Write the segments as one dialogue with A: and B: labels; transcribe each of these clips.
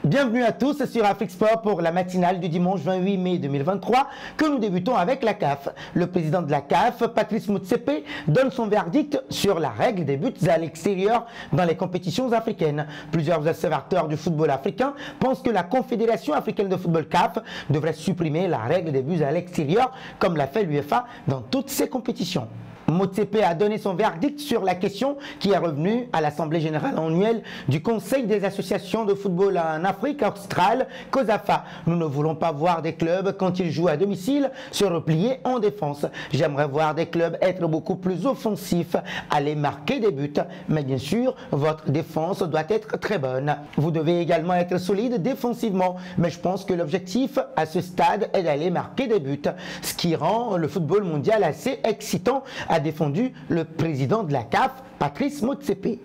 A: Bienvenue à tous sur Afrique Sport pour la matinale du dimanche 28 mai 2023 que nous débutons avec la CAF. Le président de la CAF, Patrice Motsepe, donne son verdict sur la règle des buts à l'extérieur dans les compétitions africaines. Plusieurs observateurs du football africain pensent que la Confédération africaine de football CAF devrait supprimer la règle des buts à l'extérieur comme l'a fait l'UEFA dans toutes ses compétitions. Motsepe a donné son verdict sur la question qui est revenue à l'Assemblée générale annuelle du Conseil des associations de football en Afrique australe, COSAFA. Nous ne voulons pas voir des clubs, quand ils jouent à domicile, se replier en défense. J'aimerais voir des clubs être beaucoup plus offensifs, aller marquer des buts. Mais bien sûr, votre défense doit être très bonne. Vous devez également être solide défensivement. Mais je pense que l'objectif à ce stade est d'aller marquer des buts. Ce qui rend le football mondial assez excitant, a défendu le président de la CAF, Patrice Motsepe.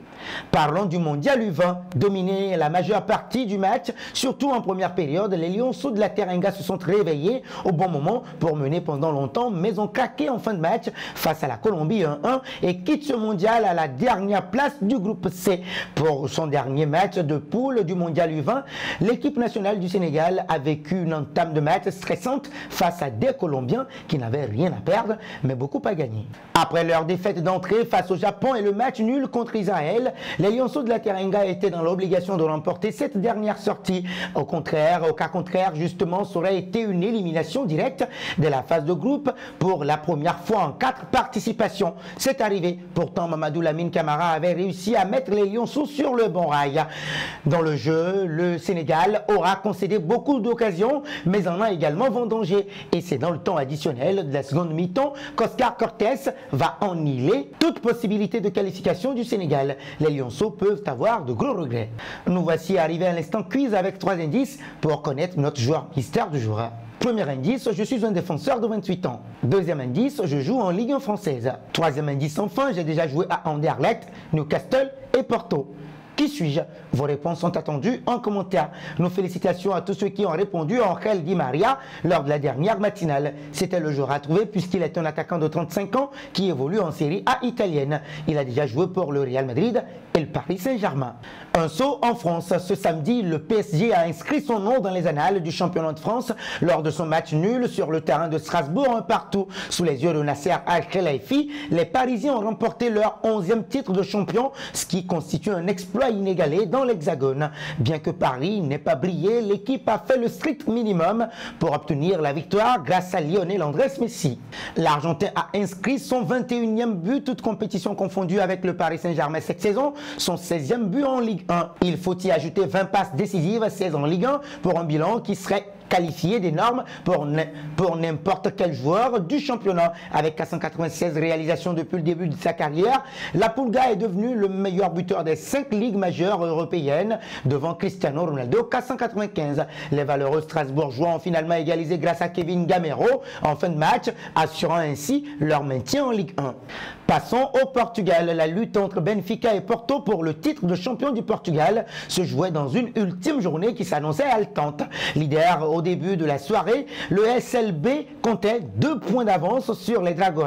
A: Parlons du mondial U20, dominé la majeure partie du match, surtout en première période. Les Lionceaux de la Teranga se sont réveillés au bon moment pour mener pendant longtemps, mais ont craqué en fin de match face à la Colombie 1-1 et quittent ce mondial à la dernière place du groupe C. Pour son dernier match de poule du mondial U20, l'équipe nationale du Sénégal a vécu une entame de match stressante face à des Colombiens qui n'avaient rien à perdre, mais beaucoup à gagner. Après leur défaite d'entrée face au Japon et le match nul contre Israël, les Lionceaux de la Teranga étaient dans l'obligation de remporter cette dernière sortie. Au cas contraire, justement, ça aurait été une élimination directe de la phase de groupe pour la première fois en 4 participations. C'est arrivé. Pourtant, Mamadou Lamine Camara avait réussi à mettre les Lionceaux sur le bon rail. Dans le jeu, le Sénégal aura concédé beaucoup d'occasions, mais en a également vendangé. Et c'est dans le temps additionnel de la seconde mi-temps qu'Oscar Cortés va annihiler toute possibilité de qualification du Sénégal. Les Lionceaux peuvent avoir de gros regrets. Nous voici arrivés à l'instant quiz avec 3 indices pour connaître notre joueur mystère du jour. Premier indice, je suis un défenseur de 28 ans. Deuxième indice, je joue en Ligue 1 française. Troisième indice enfin, j'ai déjà joué à Anderlecht, Newcastle et Porto. Qui suis-je? Vos réponses sont attendues en commentaire. Nos félicitations à tous ceux qui ont répondu à Angel Di Maria lors de la dernière matinale. C'était le joueur à trouver puisqu'il est un attaquant de 35 ans qui évolue en Série A italienne. Il a déjà joué pour le Real Madrid et le Paris Saint-Germain. Un saut en France. Ce samedi, le PSG a inscrit son nom dans les annales du championnat de France lors de son match nul sur le terrain de Strasbourg, un partout. Sous les yeux de Nasser Al-Khelaifi, les Parisiens ont remporté leur 11e titre de champion, ce qui constitue un exploit inégalé dans l'Hexagone. Bien que Paris n'ait pas brillé, l'équipe a fait le strict minimum pour obtenir la victoire grâce à Lionel Andrés Messi. L'Argentin a inscrit son 21e but, toute compétition confondue avec le Paris Saint-Germain cette saison, son 16e but en Ligue 1. Il faut y ajouter 20 passes décisives, 16 en Ligue 1 pour un bilan qui serait qualifié d'énorme pour n'importe quel joueur du championnat. Avec 496 réalisations depuis le début de sa carrière, la Pulga est devenu le meilleur buteur des 5 ligues majeures européennes devant Cristiano Ronaldo, 495. Les valeureux Strasbourgeois ont finalement égalisé grâce à Kevin Gamero en fin de match, assurant ainsi leur maintien en Ligue 1. Passons au Portugal. La lutte entre Benfica et Porto pour le titre de champion du Portugal se jouait dans une ultime journée qui s'annonçait haletante. Leader au début de la soirée, le SLB comptait 2 points d'avance sur les Dragões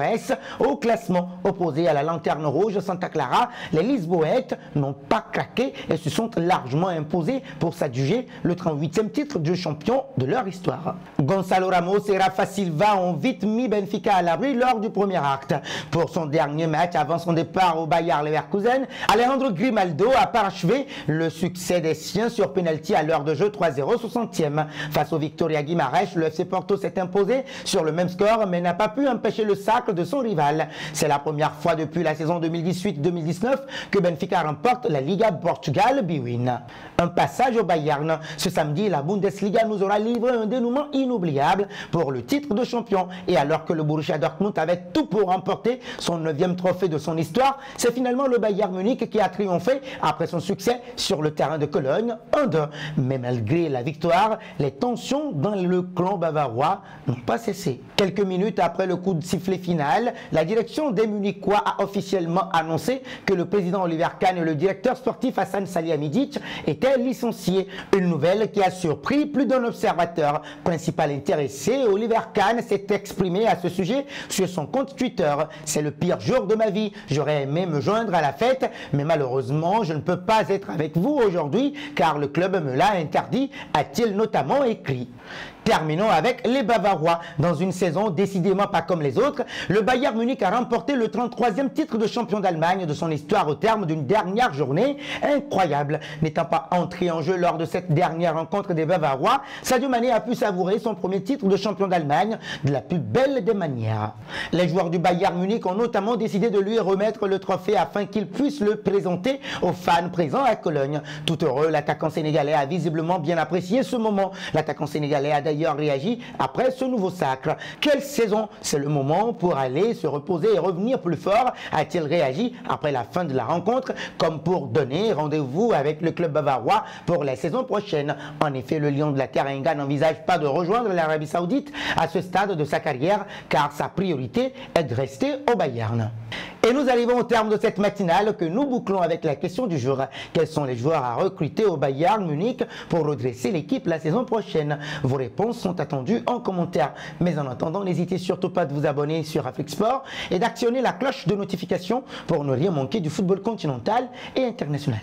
A: au classement. Opposé à la lanterne rouge Santa Clara, les Lisboètes n'ont pas craqué et se sont largement imposés pour s'adjuger le 38e titre de champion de leur histoire. Gonçalo Ramos et Rafa Silva ont vite mis Benfica à l'abri lors du premier acte. Pour son dernier match avant son départ au Bayer Leverkusen, Alejandro Grimaldo a parachevé le succès des siens sur pénalty à l'heure de jeu 3-0 60e. Face au Victoria Guimarães, le FC Porto s'est imposé sur le même score mais n'a pas pu empêcher le sacre de son rival. C'est la première fois depuis la saison 2018-2019 que Benfica remporte la Liga Portugal Bwin. Un passage au Bayern. Ce samedi, la Bundesliga nous aura livré un dénouement inoubliable pour le titre de champion. Et alors que le Borussia Dortmund avait tout pour remporter son 9e trophée de son histoire, c'est finalement le Bayern Munich qui a triomphé après son succès sur le terrain de Cologne 1-2. Mais malgré la victoire, les tensions tensions dans le clan bavarois n'ont pas cessé. Quelques minutes après le coup de sifflet final, la direction des Munichois a officiellement annoncé que le président Oliver Kahn et le directeur sportif Hassan Salihamidzic étaient licenciés. Une nouvelle qui a surpris plus d'un observateur. Principal intéressé, Oliver Kahn s'est exprimé à ce sujet sur son compte Twitter. C'est le pire jour de ma vie. J'aurais aimé me joindre à la fête, mais malheureusement, je ne peux pas être avec vous aujourd'hui car le club me l'a interdit, a-t-il notamment écrit. Terminons avec les Bavarois. Dans une saison décidément pas comme les autres, le Bayern Munich a remporté le 33e titre de champion d'Allemagne de son histoire au terme d'une dernière journée incroyable. N'étant pas entré en jeu lors de cette dernière rencontre des Bavarois, Sadio Mané a pu savourer son premier titre de champion d'Allemagne de la plus belle des manières. Les joueurs du Bayern Munich ont notamment décidé de lui remettre le trophée afin qu'il puisse le présenter aux fans présents à Cologne. Tout heureux, l'attaquant sénégalais a visiblement bien apprécié ce moment. L'attaquant sénégalais a d'ailleurs réagi après ce nouveau sacre. Quelle saison! C'est le moment pour aller se reposer et revenir plus fort, a-t-il réagi après la fin de la rencontre, comme pour donner rendez-vous avec le club bavarois pour la saison prochaine. En effet, le Lion de la Teranga n'envisage pas de rejoindre l'Arabie Saoudite à ce stade de sa carrière, car sa priorité est de rester au Bayern. Et nous arrivons au terme de cette matinale que nous bouclons avec la question du jour. Quels sont les joueurs à recruter au Bayern Munich pour redresser l'équipe la saison prochaine? Vos réponses sont attendues en commentaire. Mais en attendant, n'hésitez surtout pas de vous abonner sur Afrique-Sport et d'actionner la cloche de notification pour ne rien manquer du football continental et international.